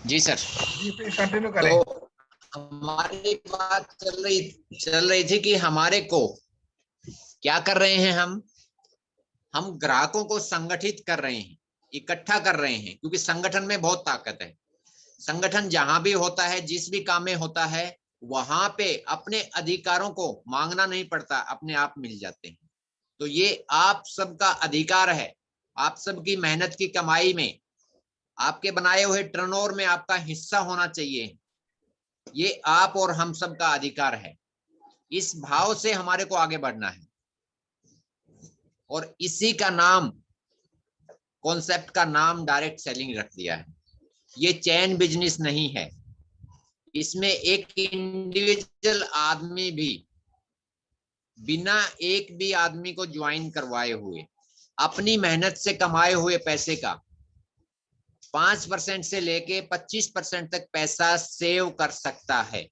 जी sir. जी continue करें। तो हमारी बात चल रही थी कि हमारे को क्या कर रहे हैं हम ग्राहकों को संगठित कर रहे हैं, इकट्ठा कर रहे हैं, क्योंकि संगठन में बहुत ताकत है। संगठन जहां भी होता है, जिस भी काम में होता है, वहां पे अपने अधिकारों को मांगना नहीं पड़ता, अपने आप मिल जाते हैं। तो ये आप सबका अधिकार है, आप सबकी मेहनत की कमाई में, आपके बनाए हुए टर्नओवर में आपका हिस्सा होना चाहिए। ये आप और हम सब का अधिकार है। इस भाव से हमारे को आगे बढ़ना है और इसी का नाम, कॉन्सेप्ट का नाम डायरेक्ट सेलिंग रख दिया है। ये चैन बिजनेस नहीं है। इसमें एक इंडिविजुअल आदमी भी, बिना एक भी आदमी को ज्वाइन करवाए हुए, अपनी मेहनत से कमाए हुए पैसे का 5% से लेके 25% तक पैसा सेव कर सकता है।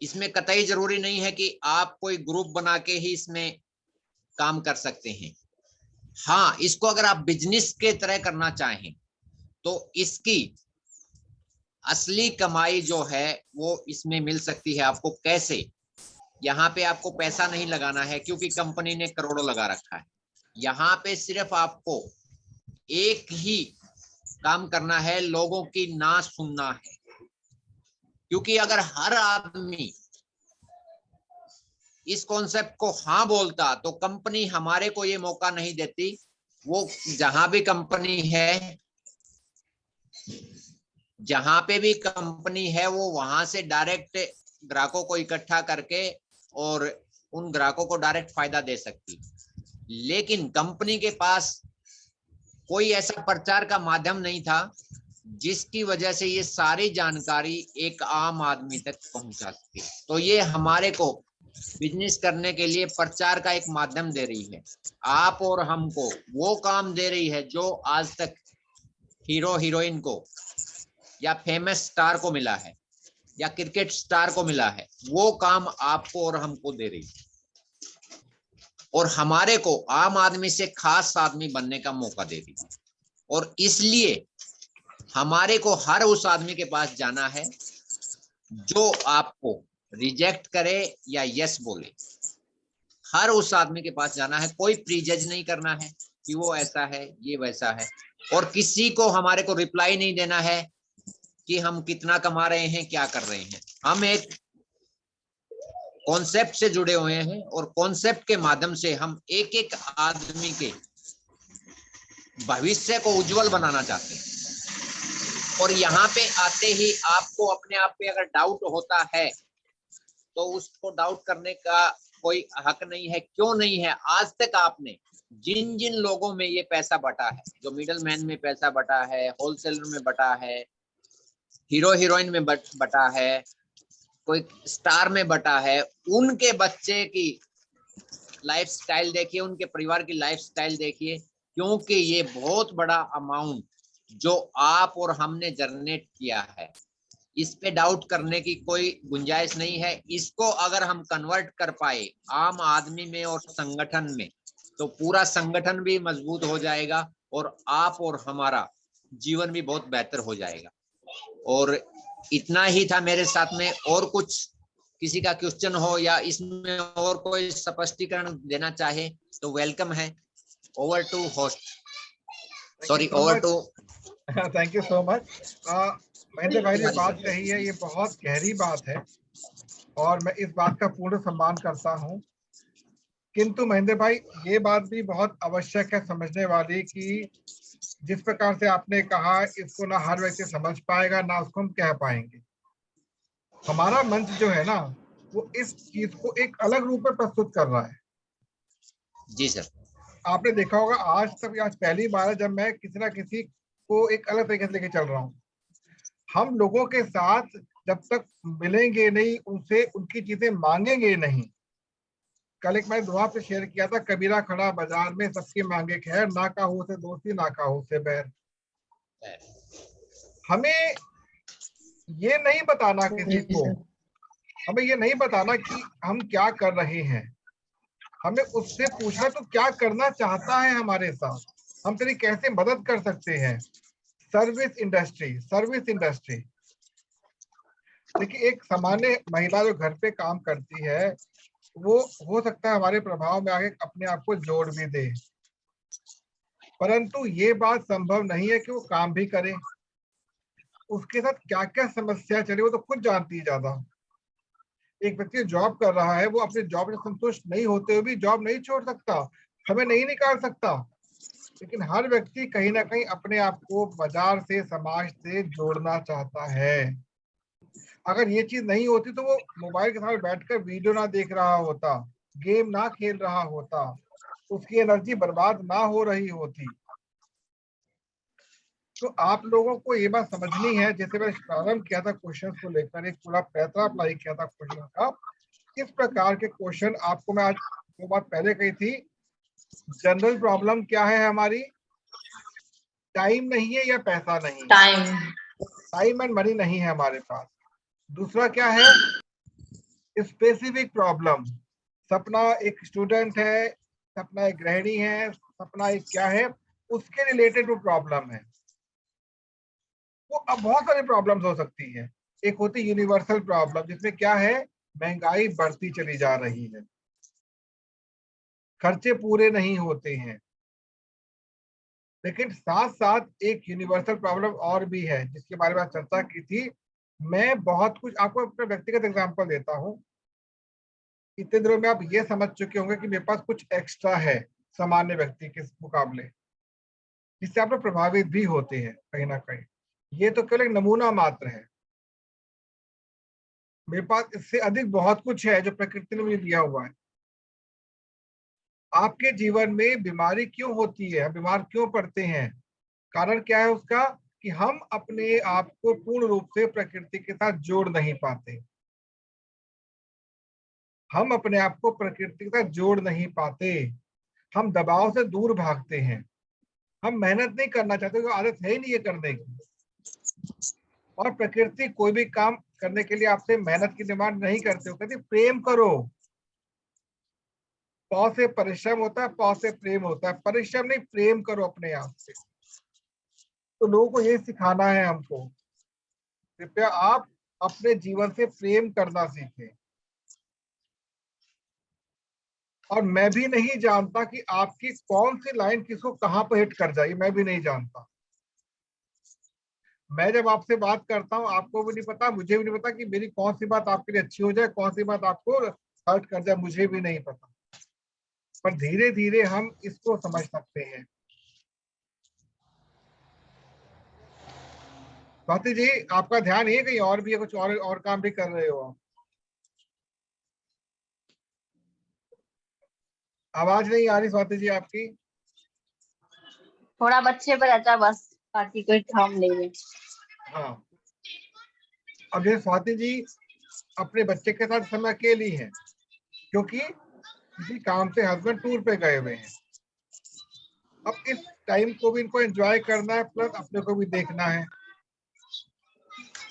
इसमें कतई जरूरी नहीं है कि आप कोई ग्रुप बना के ही इसमें काम कर सकते हैं। हाँ, इसको अगर आप बिजनेस के तरह करना चाहें तो इसकी असली कमाई जो है वो इसमें मिल सकती है आपको। कैसे? यहाँ पे आपको पैसा नहीं लगाना है, क्योंकि कंपनी ने करोड़ों लगा रखा है। यहाँ पे सिर्फ आपको एक ही काम करना है, लोगों की ना सुनना है। क्योंकि अगर हर आदमी इस कॉन्सेप्ट को हाँ बोलता तो कंपनी हमारे को ये मौका नहीं देती। वो जहां भी कंपनी है, जहां पे भी कंपनी है, वो वहां से डायरेक्ट ग्राहकों को इकट्ठा करके और उन ग्राहकों को डायरेक्ट फायदा दे सकती। लेकिन कंपनी के पास कोई ऐसा प्रचार का माध्यम नहीं था जिसकी वजह से ये सारी जानकारी एक आम आदमी तक पहुंचा सके। तो ये हमारे को बिजनेस करने के लिए प्रचार का एक माध्यम दे रही है। आप और हमको वो काम दे रही है जो आज तक हीरो हीरोइन को या फेमस स्टार को मिला है या क्रिकेट स्टार को मिला है। वो काम आपको और हमको दे रही है और हमारे को आम आदमी से खास आदमी बनने का मौका दे रही है। और इसलिए हमारे को हर उस आदमी के पास जाना है जो आपको रिजेक्ट करे या यस बोले। हर उस आदमी के पास जाना है। कोई प्रीजज नहीं करना है कि वो ऐसा है, ये वैसा है। और किसी को हमारे को रिप्लाई नहीं देना है कि हम कितना कमा रहे हैं, क्या कर रहे हैं। हम एक कॉन्सेप्ट से जुड़े हुए हैं और कॉन्सेप्ट के माध्यम से हम एक एक आदमी के भविष्य को उज्जवल बनाना चाहते हैं। और यहाँ पे आते ही आपको अपने आप पे अगर डाउट होता है तो उसको डाउट करने का कोई हक नहीं है। क्यों नहीं है? आज तक आपने जिन जिन लोगों में ये पैसा बटा है, जो मिडल मैन में पैसा बटा है, होलसेलर में बटा है, हीरो हीरोइन में बटा है, कोई स्टार में बटा है, उनके बच्चे की लाइफस्टाइल देखिए, उनके परिवार की लाइफस्टाइल देखिए। क्योंकि ये बहुत बड़ा अमाउंट जो आप और हमने जनरेट किया है, इस पे डाउट करने की कोई गुंजाइश नहीं है। इसको अगर हम कन्वर्ट कर पाए आम आदमी में और संगठन में, तो पूरा संगठन भी मजबूत हो जाएगा और आप और हमारा जीवन भी बहुत बेहतर हो जाएगा। और इतना ही था मेरे साथ में। और कुछ किसी का क्वेश्चन हो या इसमें और कोई स्पष्टीकरण देना चाहे तो वेलकम है। Over to host, sorry, over to. Thank you so much. Mahendra भाई ने बात कही है, ये बहुत गहरी बात है और मैं इस बात का पूर्ण सम्मान करता हूं। किंतु महेंद्र भाई, ये बात भी बहुत आवश्यक है समझने वाली कि जिस प्रकार से आपने कहा, इसको ना हर व्यक्ति समझ पाएगा, ना उसको हम कह पाएंगे। हमारा मंच जो है ना, वो इस चीज को एक अलग रूप में प्रस्तुत कर रहा है। जी सर। आपने देखा होगा, आज पहली बार है जब मैं किसी ना किसी को एक अलग तरीके से लेके चल रहा हूँ। हम लोगों के साथ जब तक मिलेंगे नहीं, उनसे उनकी चीजें मांगेंगे नहीं। कल एक मैंने दुआ पे शेयर किया था, कबीरा खड़ा बाजार में सबकी मांगे खैर, ना काहू से दोस्ती ना काहू से बैर। हमें ये नहीं बताना किसी को, हमें ये नहीं बताना कि हम क्या कर रहे हैं। हमें उससे पूछना तो क्या करना चाहता है हमारे साथ, हम तेरी कैसे मदद कर सकते हैं। Service industry, service industry. देखिए एक सामान्य महिला जो घर पे काम करती है वो हो सकता है हमारे प्रभाव में आगे अपने आप को जोड़ भी दे, परंतु ये बात संभव नहीं है कि वो काम भी करे। उसके साथ क्या क्या समस्या चली वो तो खुद जानती है ज्यादा। एक व्यक्ति जॉब कर रहा है, वो अपने जॉब से संतुष्ट नहीं होते हुए भी जॉब नहीं छोड़ सकता, समय नहीं निकाल सकता। लेकिन हर व्यक्ति कहीं ना कहीं अपने आप को बाजार से, समाज से जोड़ना चाहता है। अगर ये चीज नहीं होती तो वो मोबाइल के सामने बैठकर वीडियो ना देख रहा होता, गेम ना खेल रहा होता, उसकी एनर्जी बर्बाद ना हो रही होती। तो आप लोगों को ये बात समझनी है, जैसे मैंने प्रारंभ किया था क्वेश्चन को लेकर, एक पूरा पैतरा अप्लाई किया था क्वेश्चन का, किस प्रकार के क्वेश्चन आपको मैं आज दो बात पहले कही थी। जनरल प्रॉब्लम क्या है हमारी, टाइम नहीं है या पैसा नहीं, टाइम एंड मनी नहीं है हमारे पास। दूसरा क्या है, स्पेसिफिक प्रॉब्लम, सपना एक स्टूडेंट है, सपना एक गृहिणी है, सपना एक क्या है, उसके रिलेटेड वो प्रॉब्लम है। वो अब बहुत सारी प्रॉब्लम्स हो सकती है। एक होती यूनिवर्सल प्रॉब्लम जिसमें क्या है, महंगाई बढ़ती चली जा रही है, खर्चे पूरे नहीं होते हैं। लेकिन साथ साथ एक यूनिवर्सल प्रॉब्लम और भी है जिसके बारे में चर्चा की थी। मैं बहुत कुछ आपको अपना व्यक्तिगत एग्जांपल देता हूँ। इतने दिनों में आप ये समझ चुके होंगे कि मेरे पास कुछ एक्स्ट्रा है सामान्य व्यक्ति के मुकाबले, जिससे आप लोग प्रभावित भी होते हैं कहीं ना कहीं। ये तो केवल एक नमूना मात्र है, मेरे पास इससे अधिक बहुत कुछ है जो प्रकृति ने मुझे दिया हुआ है। आपके जीवन में बीमारी क्यों होती है, हम बीमार क्यों पड़ते हैं, कारण क्या है उसका, कि हम अपने आप को पूर्ण रूप से प्रकृति के साथ जोड़ नहीं पाते। हम अपने आप को प्रकृति के साथ जोड़ नहीं पाते, हम दबाव से दूर भागते हैं, हम मेहनत नहीं करना चाहते, तो आदत है ही नहीं ये करने की। और प्रकृति कोई भी काम करने के लिए आपसे मेहनत की डिमांड नहीं करते हो, कहते प्रेम करो। पौ से परिश्रम होता है, पौ से प्रेम होता है, परिश्रम नहीं, प्रेम करो अपने आप से। तो लोगों को ये सिखाना है हमको, कृपया आप अपने जीवन से प्रेम करना सीखें। और मैं भी नहीं जानता कि आपकी कौन सी लाइन किसको कहां पर हिट कर जाएगी, मैं भी नहीं जानता। मैं जब आपसे बात करता हूँ आपको भी नहीं पता, मुझे भी नहीं पता कि मेरी कौन सी बात आपके लिए अच्छी हो जाए, कौन सी बात आपको हर्ट कर जाए, मुझे भी नहीं पता। पर धीरे धीरे हम इसको समझ सकते हैं। स्वाति जी आपका ध्यान है कहीं और भी है, कुछ और काम भी कर रहे हो आप? आवाज नहीं आ रही स्वाति जी आपकी। थोड़ा बच्चे पर रहता बस, बाकी कोई काम नहीं है। हाँ, अब ये स्वाति जी अपने बच्चे के साथ समय अकेली है, क्योंकि किसी काम से हस्बैंड टूर पे गए हुए हैं। अब इस टाइम को भी इनको एंजॉय करना है, प्लस अपने को भी देखना है।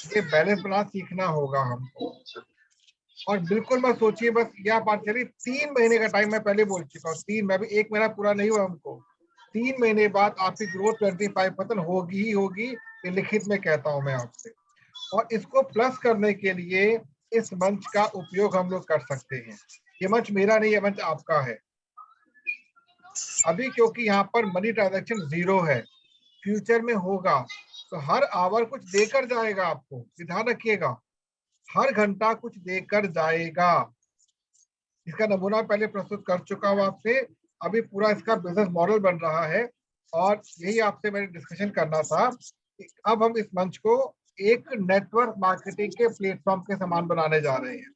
ये बैलेंस बना सीखना होगा हमको। और बिल्कुल मत सोचिए बस यह बात चली, 3 महीने का टाइम मैं पहले बोल चुका हूँ, 3 में भी 1 महीना पूरा नहीं हुआ हमको। 3 महीने बाद आपकी ग्रोथ 25% होगी ही होगी, ये लिखित में कहता हूं मैं आपसे। और इसको प्लस करने के लिए इस मंच का उपयोग हम लोग कर सकते हैं। ये मंच मेरा नहीं, ये मंच आपका है। अभी क्योंकि यहाँ पर मनी ट्रांजैक्शन 0 है, फ्यूचर में होगा, तो हर आवर कुछ देकर जाएगा आपको, ध्यान रखिएगा, हर घंटा कुछ देकर जाएगा। इसका नमूना पहले प्रस्तुत कर चुका हूं आपसे, अभी पूरा इसका बिजनेस मॉडल बन रहा है। और यही आपसे मैंने डिस्कशन करना था कि अब हम इस मंच को एक नेटवर्क मार्केटिंग के प्लेटफॉर्म के समान बनाने जा रहे हैं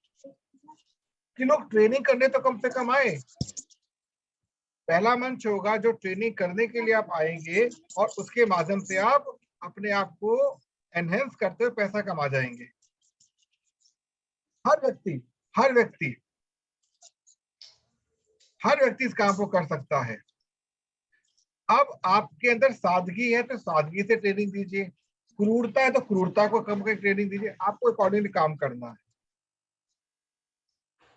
कि लोग ट्रेनिंग करने तो कम से कम आए। पहला मंच होगा जो ट्रेनिंग करने के लिए आप आएंगे और उसके माध्यम से आप अपने आप को एनहेंस करते हुए पैसा कमा जाएंगे। हर व्यक्ति हर व्यक्ति हर व्यक्ति इस काम को कर सकता है। अब आपके अंदर सादगी है तो सादगी से ट्रेनिंग दीजिए, क्रूरता है तो क्रूरता को कम करके ट्रेनिंग दीजिए, आपको अकॉर्डिंगली काम करना है।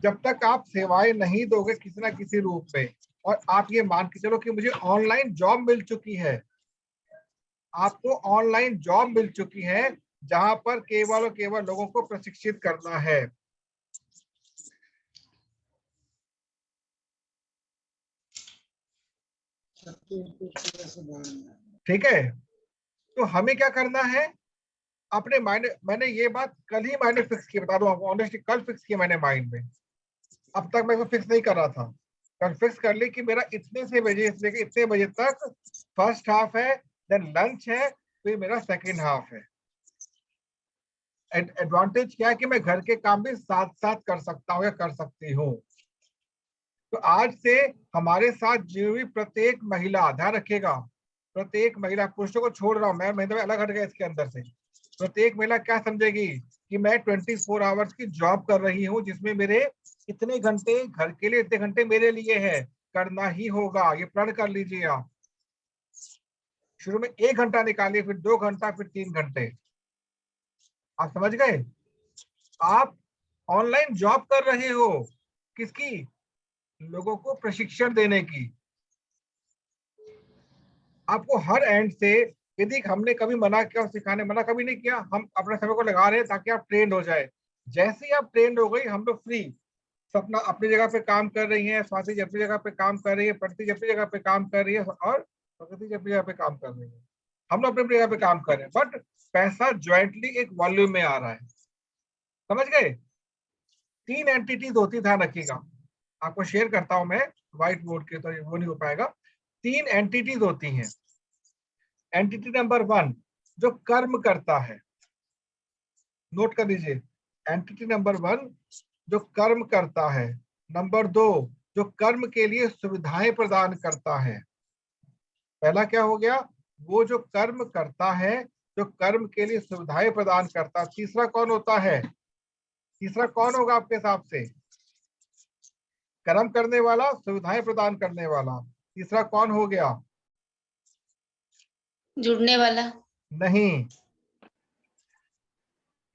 जब तक आप सेवाएं नहीं दोगे किसी ना किसी रूप में, और आप ये मान के चलो कि मुझे ऑनलाइन जॉब मिल चुकी है, आपको ऑनलाइन जॉब मिल चुकी है जहां पर केवल और केवल लोगों को प्रशिक्षित करना है। ठीक है, तो हमें क्या करना है, अपने माइंड, मैंने ये बात कल ही माइंड फिक्स की, बता दूं आपको ऑनेस्टली, कल फिक्स की मैंने माइंड में। अब तक मैं इसको फिक्स नहीं कर रहा था, कल फिक्स कर ली कि मेरा इतने से बजे से लेकर इतने बजे तक फर्स्ट हाफ है, देन लंच है, फिर मेरा सेकेंड हाफ है। एडवांटेज क्या है कि मैं घर के काम भी साथ साथ कर सकता हूँ या कर सकती हूँ। तो आज से हमारे साथ जुड़ी हुई प्रत्येक महिला, ध्यान रखिएगा, प्रत्येक महिला, पुरुषों को छोड़ रहा हूं मैं, महेंद्र भाई अलग हट गया इसके अंदर से। प्रत्येक महिला क्या समझेगी कि मैं 24 आवर्स की जॉब कर रही हूँ, जिसमें मेरे इतने घंटे घर के लिए, इतने घंटे मेरे लिए है, करना ही होगा। ये प्रण कर लीजिए आप। शुरू में 1 घंटा निकालिए, फिर 2 घंटा, फिर 3 घंटे। आप समझ गए? आप ऑनलाइन जॉब कर रहे हो, किसकी? लोगों को प्रशिक्षण देने की। आपको हर एंड से, यदि हमने कभी मना किया, सिखाने मना कभी नहीं किया, हम अपने समय को लगा रहे हैं ताकि आप ट्रेंड हो जाए। जैसे ही आप ट्रेंड हो गई, हम लोग फ्री। सपना अपनी जगह पे काम कर रही है, स्वाति जी अपनी जगह पे काम कर रही है, प्रगति जी अपनी जगह पे काम कर रही है, और प्रगति जी अपनी जगह पे काम कर रही है। हम लोग अपनी अपनी जगह पे काम कर रहे हैं, बट पैसा ज्वाइंटली एक वॉल्यूम में आ रहा है। समझ गए? 3 एंटिटीज होती, ध्यान रखिएगा, आपको शेयर करता हूं मैं व्हाइट बोर्ड के, तो वो नहीं हो पाएगा। 3 एंटिटीज होती हैं। एंटिटी नंबर 1 जो कर्म करता है, नोट कर लीजिए, एंटिटी नंबर 1 जो कर्म करता है। नंबर 2 जो कर्म के लिए सुविधाएं प्रदान करता है। पहला क्या हो गया? वो जो कर्म करता है, जो कर्म के लिए सुविधाएं प्रदान करता है। तीसरा कौन होता है? तीसरा कौन होगा आपके हिसाब से? कर्म करने वाला, सुविधाएं प्रदान करने वाला। तीसरा कौन हो गया? जुड़ने वाला। नहीं,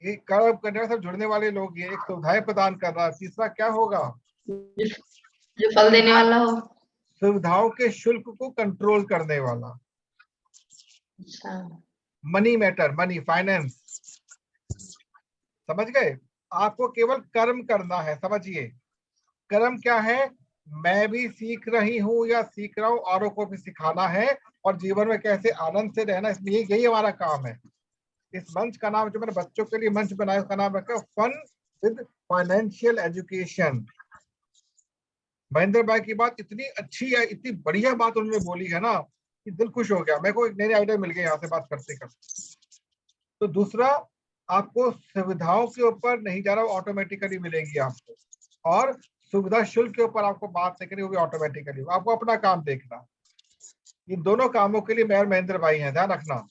ये कर्म करने वाले सब जुड़ने वाले लोग, ये एक सुविधाएं प्रदान कर रहा है। तीसरा क्या होगा? जो फल देने वाला हो। सुविधाओं के शुल्क को कंट्रोल करने वाला। अच्छा। Money matter, money, finance. समझ गए? आपको केवल कर्म करना है, समझिए। कर्म क्या है? मैं भी सीख रही हूँ या सीख रहा हूँ, औरों को भी सिखाना है, और जीवन में कैसे आनंद से रहना, इसलिए यही हमारा काम है। इस मंच का नाम, जो मैंने बच्चों के लिए मंच बनाया, उसका नाम रखा fun with financial education. Mahendra भाई की बात इतनी अच्छी है, इतनी बढ़िया बात उन्होंने बोली है ना, कि दिल खुश हो गया। मेरे को एक नई आइडिया मिल गया यहाँ से बात करते करते। तो दूसरा, आपको सुविधाओं के ऊपर नहीं जा रहा, वो ऑटोमेटिकली मिलेगी आपको, और सुविधा शुल्क के ऊपर आपको बात नहीं करनी, वो भी ऑटोमेटिकली। आपको अपना काम देखना। इन दोनों कामों के लिए मैं और महेंद्र भाई हैं, ध्यान रखना।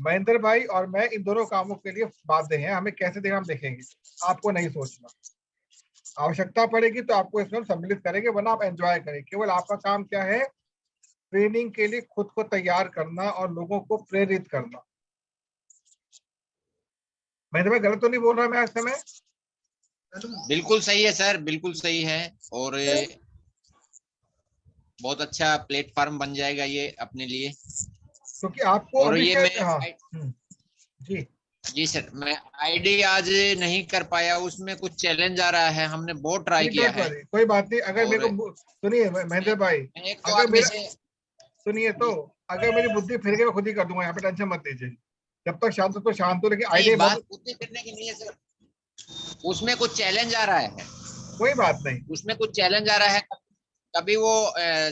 महेंद्र भाई और मैं इन दोनों कामों के लिए बाध्य हैं। हमें कैसे देखना, हम देखेंगे, आपको नहीं सोचना। आवश्यकता पड़ेगी तो आपको इसमें हम सम्मिलित करेंगे, वरना आप एंजॉय करें। केवल आपका काम क्या है? ट्रेनिंग के लिए खुद को तैयार करना और लोगों को प्रेरित करना। महेंद्र भाई गलत तो नहीं बोल रहा मैं इस समय? बिल्कुल सही है सर, बिल्कुल सही है। और बहुत अच्छा प्लेटफॉर्म बन जाएगा ये अपने लिए। क्योंकि आपको और अभी ये शायद, मैं हाँ, जी जी सर, मैं आईडी आज नहीं कर पाया, उसमें कुछ चैलेंज आ रहा है। हमने बहुत ट्राई नहीं, किया डोंट है। वरी, कोई बात नहीं। अगर और मेरे को सुनिए महेंद्र भाई, मैं एक दो अगर आदमी मेरा, से सुनिए तो, अगर मेरी बुद्धि फिर गई, मैं खुद ही कर दूंगा, यहाँ पे टेंशन मत लीजिए। जब तक शांत हो तो शांत हो, लेकिन नहीं, आइडिया बात बहुत, उतनी करने की नहीं है सर। उसमें कुछ चैलेंज आ रहा है, कोई बात नहीं। उसमें कुछ चैलेंज आ रहा है। कभी वो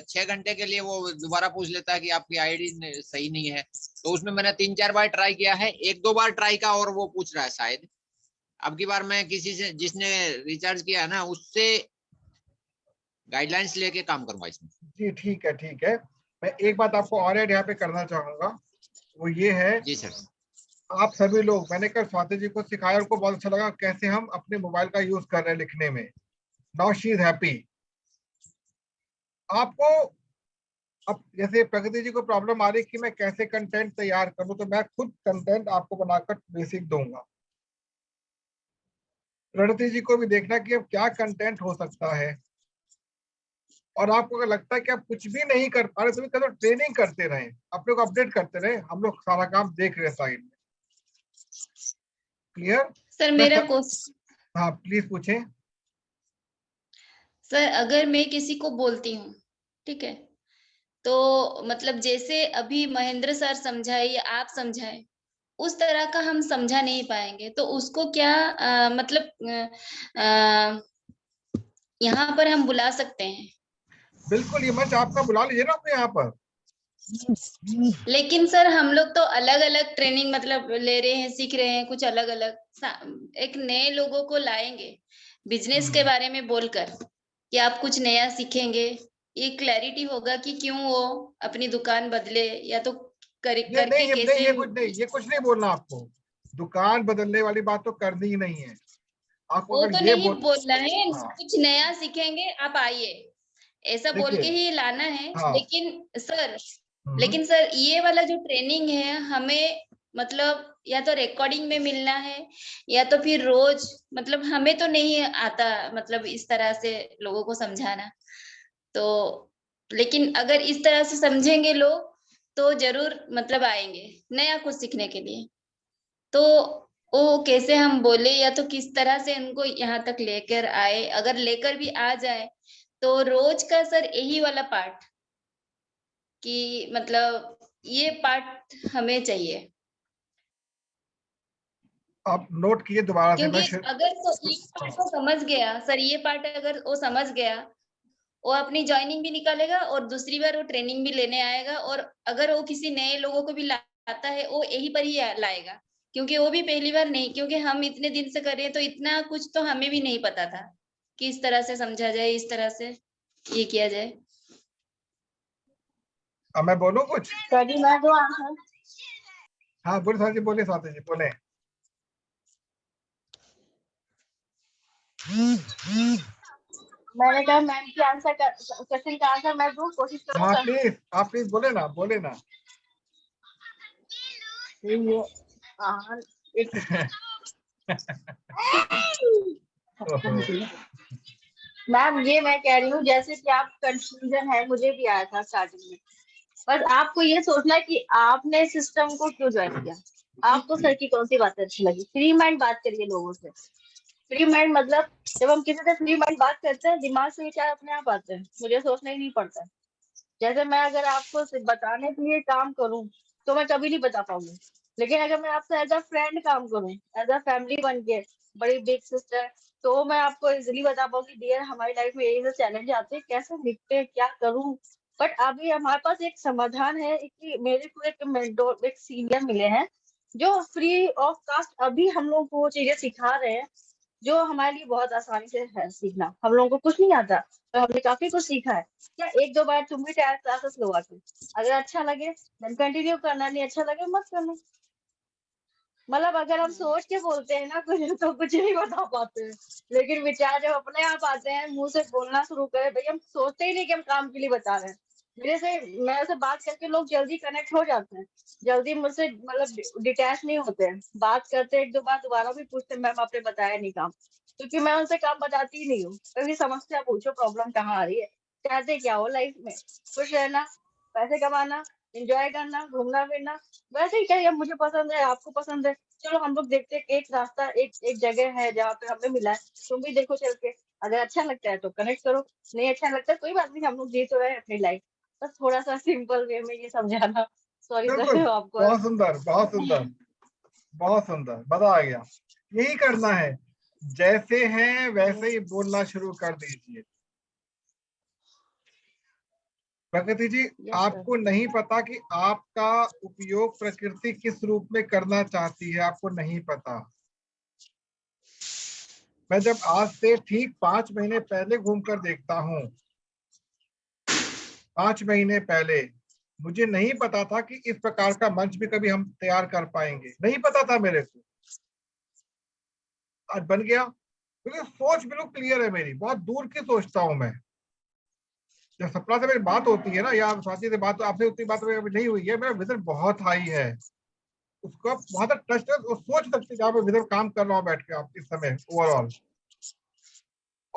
6 घंटे के लिए वो दोबारा पूछ लेता है कि आपकी आईडी सही नहीं है। तो उसमें मैंने 3-4 बार ट्राई किया है, 1-2 बार ट्राई का, और वो पूछ रहा है शायद। अब की बार मैं किसी से, जिसने रिचार्ज किया है ना, उससे गाइडलाइंस लेके काम करूंगा इसमें। जी ठीक है, ठीक है। मैं एक बात आपको और ऐड यहाँ पे करना चाहूंगा, वो ये है, जी सर। आप सभी लोग, मैंने कल स्वाति जी को सिखाया, उनको बहुत अच्छा लगा कैसे हम अपने मोबाइल का यूज कर रहे हैं लिखने में। Now she is happy. आपको, अब जैसे प्रगति जी को प्रॉब्लम आ रही है कि मैं कैसे कंटेंट तैयार करूं, तो मैं खुद कंटेंट आपको बनाकर बेसिक दूंगा। प्रणति जी को भी देखना कि अब क्या कंटेंट हो सकता है, और आपको अगर लगता है कि आप कुछ भी नहीं कर पा रहे तो भी करो, ट्रेनिंग करते रहे, अपने को अपडेट करते रहे, हम लोग सारा काम देख रहे साइड में। क्लियर? सर मेरा क्वेश्चन, हाँ प्लीज पूछें। सर अगर मैं किसी को बोलती हूँ, ठीक है, तो मतलब जैसे अभी महेंद्र सर समझाए या आप समझाए, उस तरह का हम समझा नहीं पाएंगे, तो उसको क्या मतलब यहाँ पर हम बुला सकते हैं? बिल्कुल, ये मंच आपका, बुला लीजिए ना अपने यहाँ पर। लेकिन सर हम लोग तो अलग अलग ट्रेनिंग मतलब ले रहे हैं, सीख रहे हैं कुछ अलग अलग। एक नए लोगों को लाएंगे बिजनेस के बारे में बोलकर कि आप कुछ नया सीखेंगे, ये क्लैरिटी होगा कि क्यों वो अपनी दुकान बदले, या तो ये करके नहीं, कैसे। ये कुछ नहीं बोलना आपको। दुकान बदलने वाली बात तो करनी ही नहीं है आपको। वो अगर तो ये नहीं बोल, बोल रहे हैं, हाँ कुछ नया सीखेंगे आप आइए, ऐसा बोल देखिए, के ही लाना है। हाँ लेकिन सर ये वाला जो ट्रेनिंग है हमें मतलब या तो रिकॉर्डिंग में मिलना है, या तो फिर रोज, मतलब हमें तो नहीं आता मतलब इस तरह से लोगों को समझाना। तो लेकिन अगर इस तरह से समझेंगे लोग तो जरूर मतलब आएंगे नया कुछ सीखने के लिए। तो वो कैसे हम बोले, या तो किस तरह से उनको यहाँ तक लेकर आए, अगर लेकर भी आ जाए तो रोज का सर यही वाला पार्ट कि मतलब ये पार्ट हमें चाहिए। आप नोट कीजिए दोबारा से। क्योंकि अगर तो एक पार्ट को समझ गया सर, ये पार्ट अगर वो समझ गया, वो अपनी ज्वाइनिंग भी निकालेगा और दूसरी बार वो ट्रेनिंग भी लेने आएगा, और अगर वो किसी नए लोगों को भी लाता है वो यही पर ही लाएगा, क्योंकि वो भी पहली बार नहीं, क्योंकि हम इतने दिन से कर रहे हैं तो इतना कुछ तो हमें भी नहीं पता था कि इस तरह से समझा जाए, इस तरह से ये किया जाए। अब मैं बोलूं कुछ? मैं जो हाँ बोले साथी जी, बोले साथी जी, बोले। मैंने कहा मैम की आंसर क्वेश्चन का आंसर मैं दूं, कोशिश हाँ करूंगा। प्लीज, आप प्लीज बोले ना, बोले ना। ये एक मैम ये मैं कह रही हूँ, जैसे कि आप कंफ्यूजन है, मुझे भी आया था स्टार्टिंग में, बस आपको ये सोचना है कि आपने सिस्टम को क्यों ज्वाइन किया। आपको सर की कौन सी बात अच्छी लगी? फ्री माइंड बात करिए लोगों से। फ्री माइंड मतलब जब हम किसी से फ्री माइंड बात करते हैं, दिमाग से विचार अपने आप आते हैं, मुझे सोचना ही नहीं पड़ता है। जैसे मैं अगर आपको सिर्फ बताने के लिए काम करूं तो मैं कभी नहीं बता पाऊंगी, लेकिन अगर मैं आपसे एज अ फ्रेंड काम करूं, एज अ फैमिली बन के, बड़ी बिग सिस्टर, तो मैं आपको इजिली बता पाऊंगी डियर हमारी लाइफ में यही चैलेंज आते हैं, कैसे निपटे हैं, क्या करूं। बट अभी हमारे पास एक समाधान है कि मेरे को एक मेंटोर, एक सीनियर मिले हैं जो फ्री ऑफ कास्ट अभी हम लोग को वो चीजें सिखा रहे हैं, जो हमारे लिए बहुत आसानी से है सीखना। हम लोगों को कुछ नहीं आता तो हमने काफी कुछ सीखा है। क्या एक दो बार तुम भी ट्रायल क्लासेस लो आके, अगर अच्छा लगे देन कंटिन्यू करना, नहीं अच्छा लगे मत करना। मतलब अगर हम सोच के बोलते हैं ना कुछ तो कुछ नहीं बता पाते हैं, लेकिन विचार जब अपने आप आते हैं मुंह से बोलना शुरू करें, भाई हम सोचते ही नहीं कि हम काम के लिए बता रहे हैं। मेरे से बात करके लोग जल्दी कनेक्ट हो जाते हैं, जल्दी मुझसे मतलब डिटैच नहीं होते हैं, बात करते एक दो बार दोबारा भी पूछते हैं मैम आपने बताया नहीं काम, क्योंकि मैं उनसे काम बताती ही नहीं हूँ। कभी समस्या पूछो, प्रॉब्लम कहाँ आ रही है, चाहते क्या हो लाइफ में, खुश रहना, पैसे कमाना, एंजॉय करना, घूमना फिरना, वैसे ही क्या मुझे पसंद है आपको पसंद है, चलो हम लोग देखते हैं, एक रास्ता एक एक जगह है जहाँ पे हमें मिला है, तुम भी देखो चल के, अगर अच्छा लगता है तो कनेक्ट करो, नहीं अच्छा लगता है कोई बात नहीं, हम लोग जी तो रहे हैं अपनी लाइफ। बस थोड़ा सा सिंपल वे में ये समझाना, सॉरी बिल्कुल, सर आपको। बहुत सुंदर, बहुत सुंदर, बहुत सुंदर, मजा आ गया। यही करना है, जैसे हैं वैसे ही बोलना शुरू कर दीजिए। प्रकृति जी, यस सर। आपको नहीं पता कि आपका उपयोग प्रकृति किस रूप में करना चाहती है, आपको नहीं पता। मैं जब आज से ठीक 5 महीने पहले घूमकर देखता हूँ, 5 महीने पहले मुझे नहीं पता था कि इस प्रकार का मंच भी कभी हम तैयार कर पाएंगे, नहीं पता था मेरे को। आज बन गया क्योंकि सोच बिल्कुल क्लियर है मेरी, बहुत दूर की सोचता हूँ मैं। जब सपना से मेरी बात होती है ना, या स्वाति से बात, आपसे उतनी बात नहीं हुई है, मेरा विजन बहुत हाई है, उसको आप वहां तक टच कर सोच सकते जहाँ पे विजन काम कर रहा हूँ बैठ के आप इस समय ओवरऑल।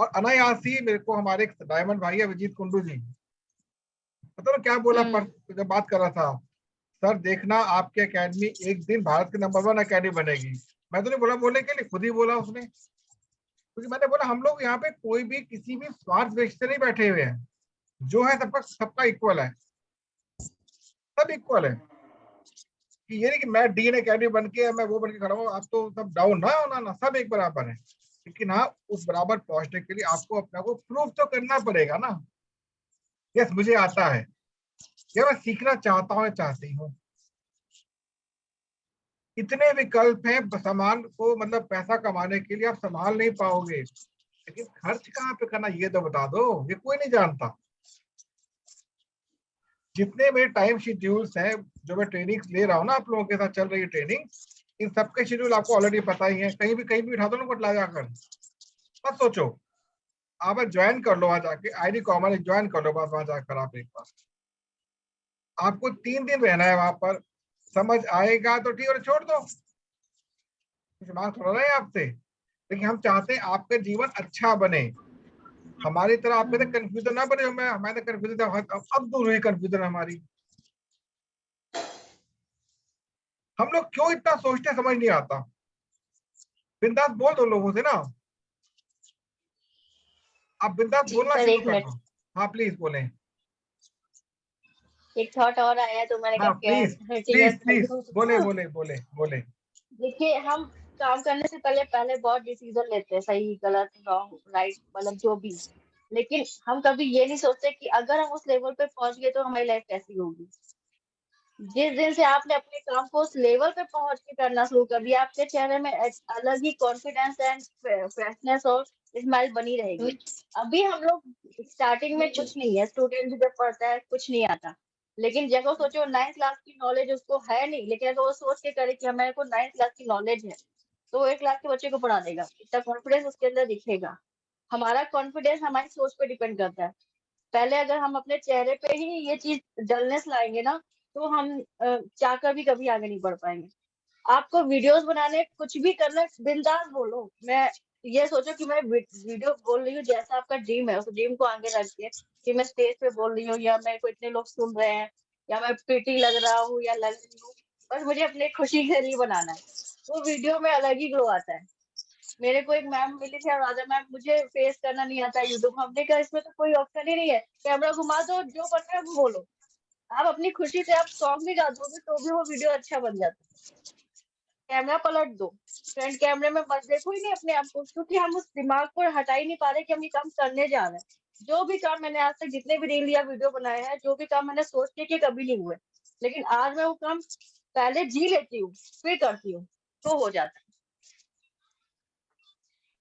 और अनायास ही मेरे को हमारे एक डायमंड भाई है विजीत कुंडू जी, पता ना क्या बोला पर जब बात कर रहा था, सर देखना आपकी एकेडमी एक दिन भारत की नंबर 1 एकेडमी बनेगी। मैं तो नहीं बोला बोलने के लिए, खुद ही बोला उसने, क्योंकि मैंने बोला हम लोग यहाँ पे कोई भी किसी भी स्वार्थ दृष्टि से नहीं बैठे हुए हैं, जो है सबका सबका इक्वल है, सब इक्वल है। कि ये नहीं कि मैं डीन एकेडमी बन के मैं वो बन के खड़ा हूँ, आप तो सब डाउन ना होना ना, सब एक बराबर है। लेकिन हाँ, उस बराबर पहुंचने के लिए आपको अपने को प्रूव तो करना पड़ेगा ना, यस मुझे आता है, या मैं सीखना चाहता हूँ, चाहती हूँ। इतने विकल्प हैं सामान को, मतलब पैसा कमाने के लिए आप संभाल नहीं पाओगे, लेकिन खर्च कहाँ पे करना ये तो बता दो, ये कोई नहीं जानता। जितने मेरे टाइम शेड्यूल्स हैं, जो मैं ट्रेनिंग ले रहा हूँ ना, आप लोगों के साथ चल रही है ट्रेनिंग, इन सबके शेड्यूल आपको ऑलरेडी पता ही है, कहीं भी बिठा दो ना बटला जाकर, मत सोचो, आप ज्वाइन कर लो वहां जाके, आईडी कॉमन ज्वाइन कर लो, बस वहां जाकर आप एक बार, आपको 3 दिन रहना है वहां पर, समझ आएगा तो ठीक है, छोड़ दो, कुछ मांग थोड़ा रहे आपसे, लेकिन हम चाहते हैं आपका जीवन अच्छा बने, हमारी तरह आप में कंफ्यूजन ना बने, हमारे कंफ्यूजन अब दूर हुई कंफ्यूजन हमारी। हम लोग क्यों इतना सोचते समझ नहीं आता, बिंदास बोल दो लोगों से ना, आप बिंदास जी बोलना सर, शुरू एक कर मिनट, दो। हाँ प्लीज बोलें। एक थॉट और आया तो मैंने हाँ कहा प्लीज ठीक है प्लीज प्लीज बोले बोले बोले बोले। देखिए, हम काम करने से पहले पहले बहुत डिसीजन लेते हैं, सही गलत रॉन्ग राइट, मतलब जो भी, लेकिन हम कभी ये नहीं सोचते कि अगर हम उस लेवल पे पहुंच गए तो हमारी लाइफ कैसी होगी। जिस दिन से आपने अपने काम को उस लेवल पे पहुंच के करना शुरू कर दिया, आपके चेहरे में एक अलग ही कॉन्फिडेंस एंड फ्रेशनेस और स्माइल बनी रहेगी। अभी हम लोग स्टार्टिंग में कुछ नहीं है, स्टूडेंट जब पढ़ता है कुछ नहीं आता, लेकिन जब वो सोचो 9th क्लास की नॉलेज उसको है नहीं, लेकिन अगर वो सोच के करे कि हमारे को 9th क्लास की नॉलेज है, तो वो 1 क्लास के बच्चे को पढ़ा देगा, इतना कॉन्फिडेंस उसके अंदर दिखेगा। हमारा कॉन्फिडेंस हमारी सोच पे डिपेंड करता है। पहले अगर हम अपने चेहरे पे ही ये चीज डलनेस लाएंगे ना, तो हम चाहकर भी कभी आगे नहीं बढ़ पाएंगे। आपको वीडियोस बनाने, कुछ भी करना, बिंदास बोलो। मैं ये सोचो कि मैं वीडियो बोल रही हूँ, जैसा आपका ड्रीम है उस ड्रीम को आगे रख के, कि मैं स्टेज पे बोल रही हूँ या मेरे को इतने लोग सुन रहे हैं या मैं प्रिटी लग रहा हूँ या लग रही हूँ, बस मुझे अपने खुशी के लिए बनाना है। वो वीडियो में अलग ही ग्लो आता है। मेरे को एक मैम मिली थी, राजा मैम, मुझे फेस करना नहीं आता यूट्यूब। हमने कहा इसमें तो कोई ऑप्शन ही नहीं है, कैमरा घुमा दो, जो बनना है वो बोलो। आप अपनी खुशी से आप सॉन्ग भी गा दोगे तो भी वो वीडियो अच्छा बन जाता है। कैमरा पलट दो, फ्रंट कैमरे में मत देखो ही नहीं अपने आप को, क्योंकि हम उस दिमाग को हटा ही नहीं पा रहे कि हम ये काम करने जा रहे हैं। जो भी काम मैंने आज तक जितने भी रील या वीडियो बनाए हैं, जो भी काम मैंने सोच के कि कभी नहीं हुए, लेकिन आज मैं वो काम पहले जी लेती हूँ, फिर करती हूँ, तो हो जाता है।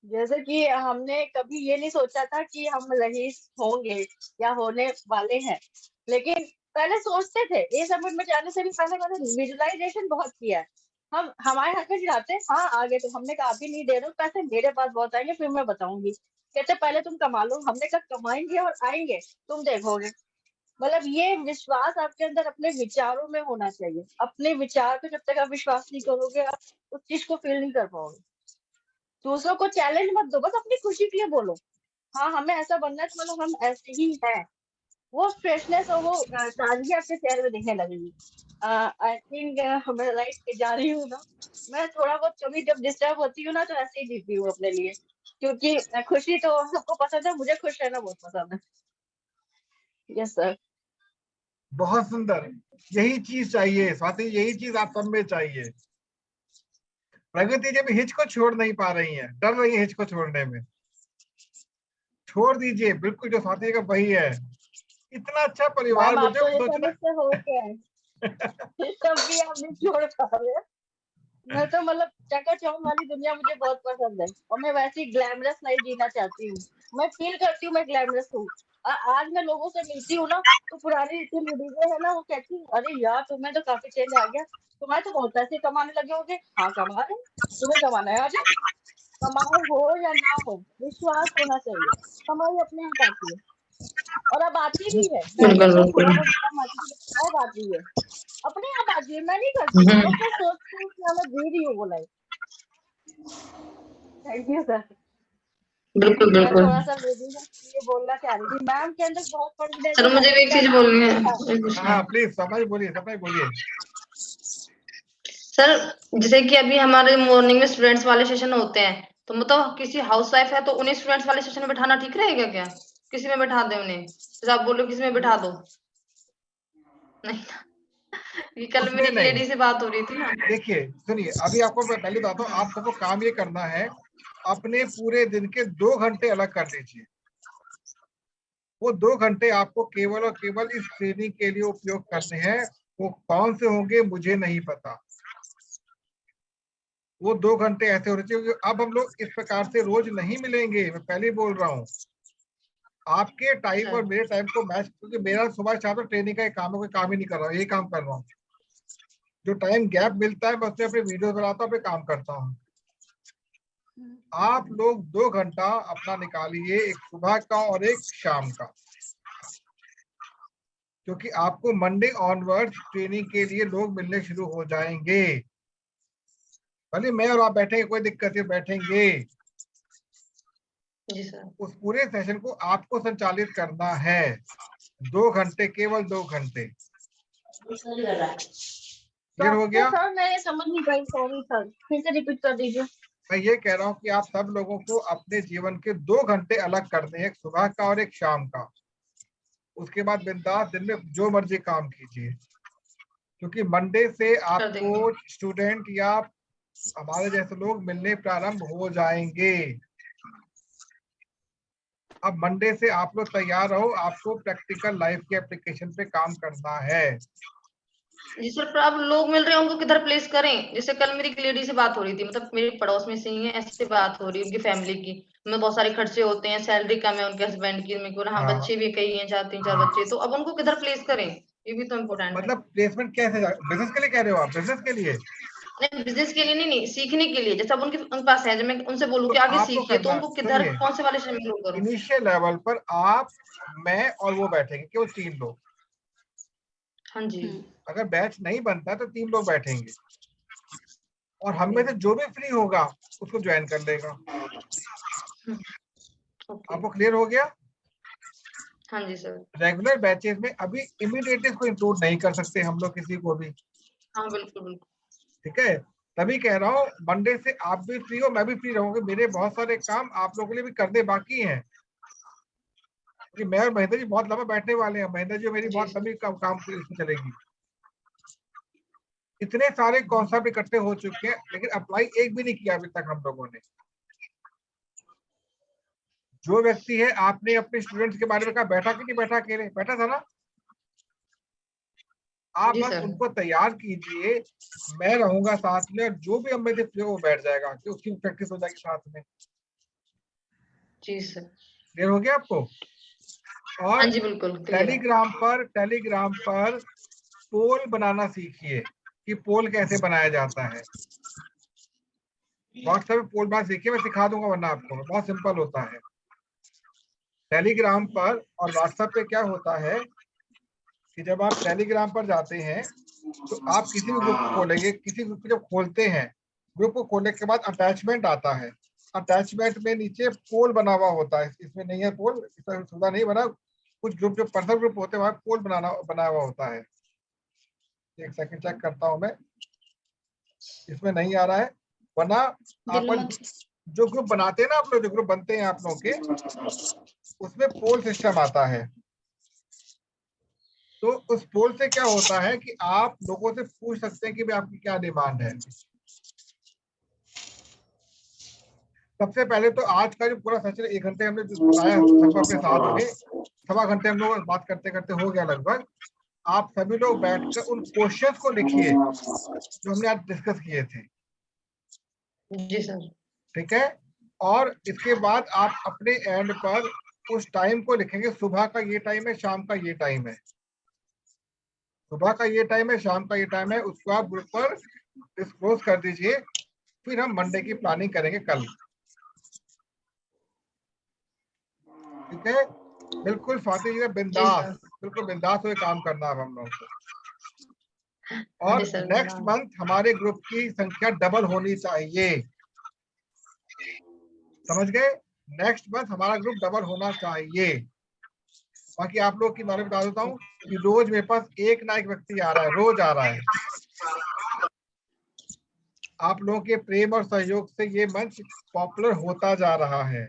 जैसे कि हमने कभी ये नहीं सोचा था कि हम रईस होंगे या होने वाले हैं, लेकिन पहले सोचते थे। ये समिट में जाने से भी पहले मैंने विजुअलाइजेशन बहुत किया है। हम हमारे हस्बैंड जाते हैं, हाँ आगे, तो हमने कहा अभी नहीं दे रहे हो पैसे, मेरे पास बहुत आएंगे फिर मैं बताऊंगी। कहते पहले तुम कमा लो, हमने कहा कमाएंगे और आएंगे, तुम देखोगे। मतलब ये विश्वास आपके अंदर अपने विचारों में होना चाहिए। अपने विचार पे जब तक आप विश्वास नहीं करोगे, आप उस चीज को फील नहीं कर पाओगे। दूसरों को चैलेंज मत दो, बस अपनी खुशी के लिए बोलो, हाँ हमें ऐसा बनना है तो मतलब हम ऐसे ही हैं। वो फ्रेशनेस और वो ताजगी आपके चेहरे में दिखने लगेगी। आई थिंक मैं राइट जा रही हूँ ना। मैं थोड़ा बहुत कभी जब डिस्टर्ब होती हूँ ना, तो ऐसे ही जीती हूँ अपने लिए, क्योंकि खुशी तो सबको पसंद है, मुझे खुश रहना बहुत पसंद है। Yes sir. बहुत सुंदर, यही चीज चाहिए स्वाति, यही चीज आप सब में चाहिए। प्रगति जब हिच को छोड़ नहीं पा रही है, डर रही है हिच को छोड़ने में, छोड़ दीजिए, बिल्कुल जो स्वाति का वही है। इतना अच्छा परिवार मैम, आप मुझे तो ये सब सोचना। इससे हो गया है, तब भी आप नहीं छोड़ पा रहे हैं। मैं तो मतलब चकाचौंध वाली दुनिया मुझे बहुत पसंद है, और मैं वैसी ग्लैमरस लाइफ जीना चाहती हूँ। मैं फील करती हूँ मैं ग्लैमरस हूँ। आज मैं लोगों से मिलती हूँ ना, तो पुरानी जितनी लेडीज है ना, वो कहती है अरे यार तुम्हें तो काफी चेंज आ गया, तुम्हारे तो बहुत पैसे कमाने लगे होगे। हाँ कमा रहे हैं, तुम्हें कमाना है, आ जाओ। कमाई हो या ना हो, विश्वास होना चाहिए, कमाई अपने आप आती है। और अब आती भी है, मैं बिल्कुल जैसे बिल्कुल। थोड़ा बहुत कम आती थी, अब आती है, अपने आप आती है। मैं नहीं करती, हम्म। बस मैं सोचती हूँ कि हाँ, मैं जी रही हूँ वो लाइफ। Thank you sir. बिल्कुल मैं बिल्कुल। थोड़ा सा लेडीज ये बोलना चाह रही थी, मैम के अंदर बहुत कॉन्फिडेंस सर है, मुझे भी एक चीज बोलनी है, एक पूछना हाँ है। प्लीज समय बोलिए, समय बोलिए। सर जैसे कि अभी हमारे मॉर्निंग में स्टूडेंट्स वाले सेशन होते हैं, तो मतलब किसी हाउस वाइफ है तो उन्हें स्टूडेंट्स वाले सेशन में बैठाना ठीक रहेगा क्या? किसी में बैठा दे उन्हें, जैसे आप बोलो किसी में बैठा दो। नहीं, ये कल मेरी उसमें एक नहीं, लेडी से बात हो रही थी ना। देखिए सुनिए, अभी आपको मैं पहले बताता हूँ, आप सबको काम ये करना है, अपने पूरे दिन के 2 घंटे अलग कर लीजिए। वो 2 घंटे आपको केवल और केवल इस ट्रेनिंग के लिए उपयोग करने हैं। वो कौन से होंगे मुझे नहीं पता, वो 2 घंटे ऐसे होने चाहिए। अब हम लोग इस प्रकार से रोज नहीं मिलेंगे, मैं पहले ही बोल रहा हूँ। आपके टाइम और मेरे टाइम को मैच, क्योंकि मेरा सुबह शाम तो ट्रेनिंग का एक काम है, कोई काम ही नहीं कर रहा हूँ, यही काम कर रहा हूँ। जो टाइम गैप मिलता है मैं उसमें अपने वीडियो बनाता हूँ, अपने काम करता हूँ। आप लोग 2 घंटा अपना निकालिए, एक सुबह का और एक शाम का, क्योंकि आपको मंडे ऑनवर्ड ट्रेनिंग के लिए लोग मिलने शुरू हो जाएंगे। भले मैं और आप बैठेंगे, कोई दिक्कत नहीं, बैठेंगे। जी सर। उस पूरे सेशन को आपको संचालित करना है, 2 घंटे, केवल 2 घंटे। क्लियर हो डॉक्टर गया? सर मैं ये समझ नहीं पाई, सॉरी सर, फिर से रिपीट कर दीजिए। मैं ये कह रहा हूँ कि आप सब लोगों को अपने जीवन के 2 घंटे अलग करने हैं, एक सुबह का और एक शाम का। उसके बाद बिंदास दिन में जो मर्जी काम कीजिए, क्योंकि मंडे से कर आपको देंगे। स्टूडेंट या हमारे जैसे लोग मिलने प्रारंभ हो जाएंगे। अब मंडे से आप लोग तैयार रहो, आपको प्रैक्टिकल लाइफ के एप्लीकेशन पे काम करना है। जी सर, पर अब लोग मिल रहे हैं उनको किधर प्लेस करें? जैसे कल मेरी एक लेडी से बात हो रही थी, मतलब मेरे पड़ोस में से ही है, ऐसे बात हो रही है उनकी फैमिली की। उनमें बहुत सारे खर्चे होते हैं, सैलरी कम है उनके हस्बैंड की, मेरे को हाँ हाँ, बच्चे भी कई हैं, 4 3 4 बच्चे, तो अब उनको किधर प्लेस करें? ये भी तो इम्पोर्टेंट है। मतलब प्लेसमेंट कैसे, बिजनेस के लिए कह रहे हो आप? बिजनेस के लिए नहीं, बिजनेस के लिए नहीं, नहीं सीखने के लिए। जैसे अब उनके पास है, जब मैं उनसे बोलूँ तो कि आगे आपको सीखिए, तो करना, उनको किधर सुनिए, कौन से वाले से मैं करूँ? इनिशियल लेवल पर आप, मैं और वो बैठेंगे, केवल 3 लोग। हाँ जी। अगर बैच नहीं बनता तो 3 लोग बैठेंगे, और हम में ओके। से जो भी फ्री होगा उसको ज्वाइन कर लेगा। ओके। आपको क्लियर हो गया? हाँ जी सर। रेगुलर बैचेस में अभी इमीडिएटली इसको इंक्लूड नहीं कर सकते हम लोग किसी को भी, हाँ बिल्कुल बिल्कुल। ठीक है? तभी कह रहा हूँ मंडे से आप भी फ्री हो, मैं भी फ्री रहूंगी, मेरे बहुत सारे काम आप लोगों के लिए भी करने बाकी हैं, क्योंकि मैं और महेंद्र जी बहुत लंबा बैठने वाले हैं। महेंद्र जी मेरी जी बहुत सर। लंबी काम इसमें चलेगी। इतने सारे कॉन्सेप्ट इकट्ठे हो चुके हैं, लेकिन अप्लाई एक भी नहीं किया अभी तक हम लोगों ने। जो व्यक्ति है, आपने अपने स्टूडेंट्स के बारे में कहा, बैठा कि नहीं बैठा? अकेले बैठा था ना? आप जी बस सर। उनको तैयार कीजिए, मैं रहूंगा साथ में, और जो भी हम में से फ्री हो वो बैठ जाएगा, कि उसकी प्रैक्टिस हो जाएगी साथ में। जी सर। क्लियर हो गया आपको? हाँ और जी बिल्कुल क्लियर है। टेलीग्राम पर पोल बनाना सीखिए, कि पोल कैसे बनाया जाता है। व्हाट्सएप पे पोल बनाना सीखिए, मैं सिखा दूंगा, वरना आपको बहुत सिंपल होता है। टेलीग्राम पर और व्हाट्सएप पे क्या होता है कि जब आप टेलीग्राम पर जाते हैं तो आप किसी भी ग्रुप को खोलेंगे, किसी ग्रुप को जब खोलते हैं, ग्रुप को खोलने के बाद अटैचमेंट आता है। अटैचमेंट में नीचे पोल बना हुआ होता है, इसमें नहीं है पोल, इसमें सुविधा नहीं बना। कुछ ग्रुप जो पर्सनल ग्रुप होते हैं वहां पोल बनाया हुआ होता है। एक सेकंड चेक करता हूं मैं, इसमें नहीं आ रहा है, वरना आप जो ग्रुप बनाते हैं ना, आप लोग जो ग्रुप बनते हैं आप लोगों के, उसमें पोल सिस्टम आता है। तो उस पोल से क्या होता है कि आप लोगों से पूछ सकते हैं कि भाई आपकी क्या डिमांड है। सबसे पहले तो आज का जो पूरा सेशन 1 घंटे हमने जो बताया सबको अपने साथ में, 1.25 घंटे हम लोग बात करते करते हो गया लगभग। आप सभी लोग बैठकर उन क्वेश्चंस को लिखिए जो हमने आज डिस्कस किए थे, जी सर। ठीक है? और इसके बाद आप अपने एंड पर उस टाइम को लिखेंगे, सुबह का ये टाइम है, शाम का ये टाइम है, सुबह का ये टाइम है, शाम का ये टाइम है, उसको आप ग्रुप पर डिस्क्लोज कर दीजिए। फिर हम मंडे की प्लानिंग करेंगे कल, ठीक है? बिल्कुल स्वाति जी ने जी बिंदास, सर। बिल्कुल बिंदास हुए काम करना है अब हम लोगों को। और जी सर नेक्स्ट धन्यवाद। मंथ हमारे ग्रुप की संख्या डबल होनी चाहिए, समझ गए? नेक्स्ट मंथ हमारा ग्रुप डबल होना चाहिए। बाकी आप लोग की नॉलेज बता देता हूँ कि रोज मेरे पास एक ना एक व्यक्ति आ रहा है, रोज आ रहा है। आप लोगों के प्रेम और सहयोग से ये मंच पॉपुलर होता जा रहा है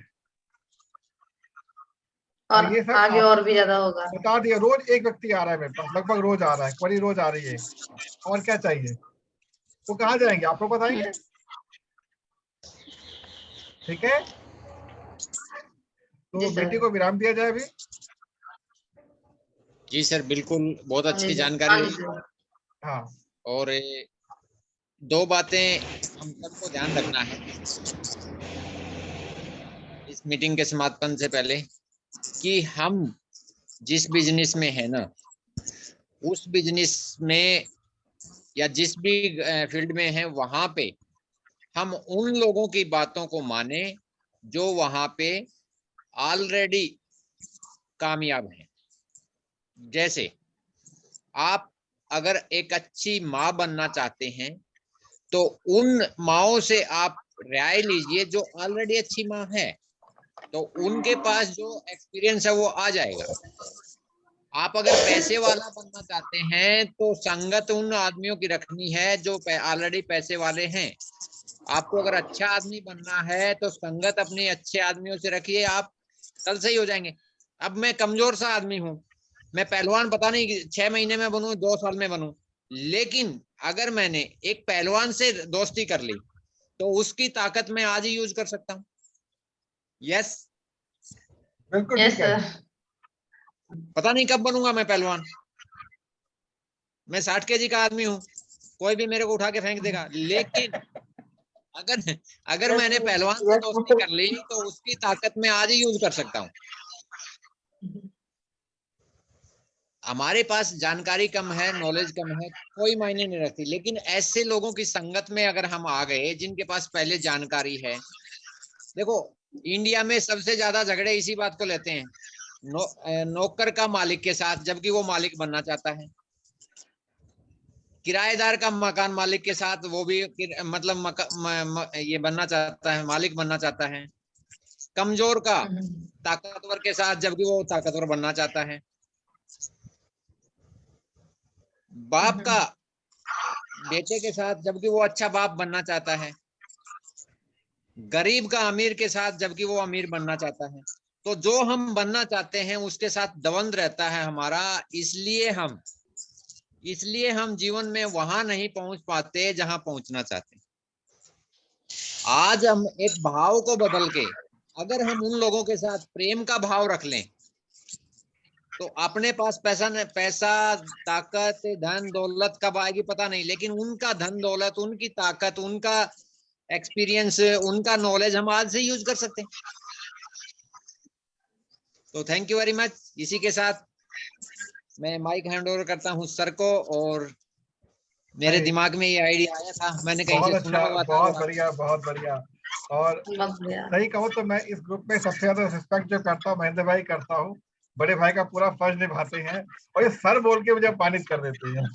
और ये सब आगे आप और भी ज्यादा होगा। बता दिया। रोज एक व्यक्ति आ रहा है मेरे पास, लगभग रोज आ रहा है, क्वेरी रोज आ रही है। और क्या चाहिए? वो कहाँ जाएंगे आप लोग बताएंगे? ठीक है, तो जी सर। मीटिंग को विराम दिया जाए अभी। जी सर, बिल्कुल, बहुत हाँ जी अच्छी सर, जानकारी हाँ जी हुई। सर। हाँ और दो बातें हम सबको ध्यान रखना है इस मीटिंग के समापन से पहले, कि हम जिस बिजनेस में है ना, उस बिजनेस में या जिस भी फील्ड में है, वहां पे हम उन लोगों की बातों को माने जो वहां पे ऑलरेडी कामयाब हैं। जैसे आप अगर एक अच्छी माँ बनना चाहते हैं तो उन माँओं से आप राय लीजिए जो ऑलरेडी अच्छी माँ है, तो उनके पास जो एक्सपीरियंस है वो आ जाएगा। आप अगर पैसे वाला बनना चाहते हैं तो संगत उन आदमियों की रखनी है जो ऑलरेडी पैसे वाले हैं। आपको अगर अच्छा आदमी बनना है तो संगत अपने अच्छे आदमियों से रखिए, आप कल से ही हो जाएंगे। अब मैं कमजोर सा आदमी हूं, मैं पहलवान पता नहीं 6 महीने में बनूं 2 साल में बनूं, लेकिन अगर मैंने एक पहलवान से दोस्ती कर ली तो उसकी ताकत मैं आज ही यूज कर सकता हूं। यस, बिल्कुल यस ठीक है। सर। पता नहीं कब बनूंगा मैं पहलवान। मैं 60 kg का आदमी हूं, कोई भी मेरे को उठा के फेंक देगा, लेकिन अगर अगर मैंने पहलवान से दोस्ती कर ली तो उसकी ताकत मैं आज ही यूज कर सकता हूँ। हमारे पास जानकारी कम है, नॉलेज कम है, कोई मायने नहीं रखती, लेकिन ऐसे लोगों की संगत में अगर हम आ गए जिनके पास पहले जानकारी है। देखो, इंडिया में सबसे ज्यादा झगड़े इसी बात को लेते हैं, नौकर का मालिक के साथ जबकि वो मालिक बनना चाहता है, किराएदार का मकान मालिक के साथ वो भी मतलब ये बनना चाहता है, मालिक बनना चाहता है, कमजोर का ताकतवर के साथ जबकि वो ताकतवर बनना चाहता है, बाप का बेटे के साथ जबकि वो अच्छा बाप बनना चाहता है, गरीब का अमीर के साथ जबकि वो अमीर बनना चाहता है। तो जो हम बनना चाहते हैं उसके साथ द्वंद रहता है हमारा, इसलिए हम जीवन में वहां नहीं पहुंच पाते जहां पहुंचना चाहते हैं। आज हम एक भाव को बदल के अगर हम उन लोगों के साथ प्रेम का भाव रख लें तो अपने पास पैसा ताकत धन दौलत कब आएगी पता नहीं, लेकिन उनका धन दौलत, उनकी ताकत, उनका एक्सपीरियंस, उनका नॉलेज हम आज से यूज कर सकते हैं। तो थैंक यू वेरी मच। इसी के साथ मैं माइक हैंड ओवर करता हूं सर को। और मेरे नहीं, दिमाग में ये आइडिया आया था, मैंने कहीं बहुत से सुना अच्छा, हुआ था बहुत और बढ़िया, बहुत बढ़िया। और बहुत बढ़िया। सही कहूँ तो मैं इस ग्रुप में सबसे ज्यादा रिस्पेक्ट जो करता हूँ महेंद्र भाई करता हूँ। बड़े भाई का पूरा फर्ज निभाते हैं और ये सर बोल के मुझे अपमानित कर देते हैं।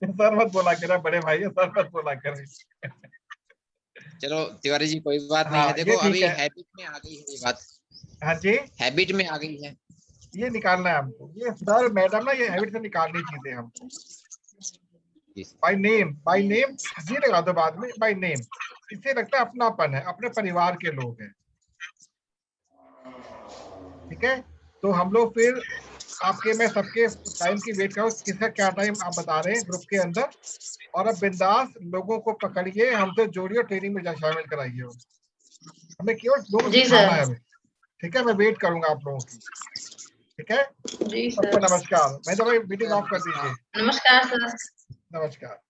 सर मत बोला कर, बड़े भाई है, सर मत बोला कर। चलो तिवारी जी, कोई बात नहीं है। हाँ देखो ये ठीक अभी है। हैबिट में आ गई है ये बात, हाँ जी, हैबिट में आ गई है। ये निकालना है हमको, ये सर मैडम ना, ये हैबिट से निकालनी चीजें हमको। बाय नेम जी लगा दो बाद में, बाय नेम। इससे लगता है अपनापन है, अपने परिवार के लोग हैं। ठीक है, तो हम लोग फिर आपके, मैं सबके टाइम की वेट करूँ, किसका क्या टाइम आप बता रहे हैं ग्रुप के अंदर। और अब बिंदास लोगों को पकड़िए, हमसे जोड़िए, ट्रेनिंग में शामिल कराइए। हमें केवल लोगों को जी सिखाना है सर। हमें। ठीक है, मैं वेट करूंगा आप लोगों की। ठीक है, जी सबको सर। नमस्कार। मैं तो भाई मीटिंग ऑफ कर दीजिए। नमस्कार सर। नमस्कार।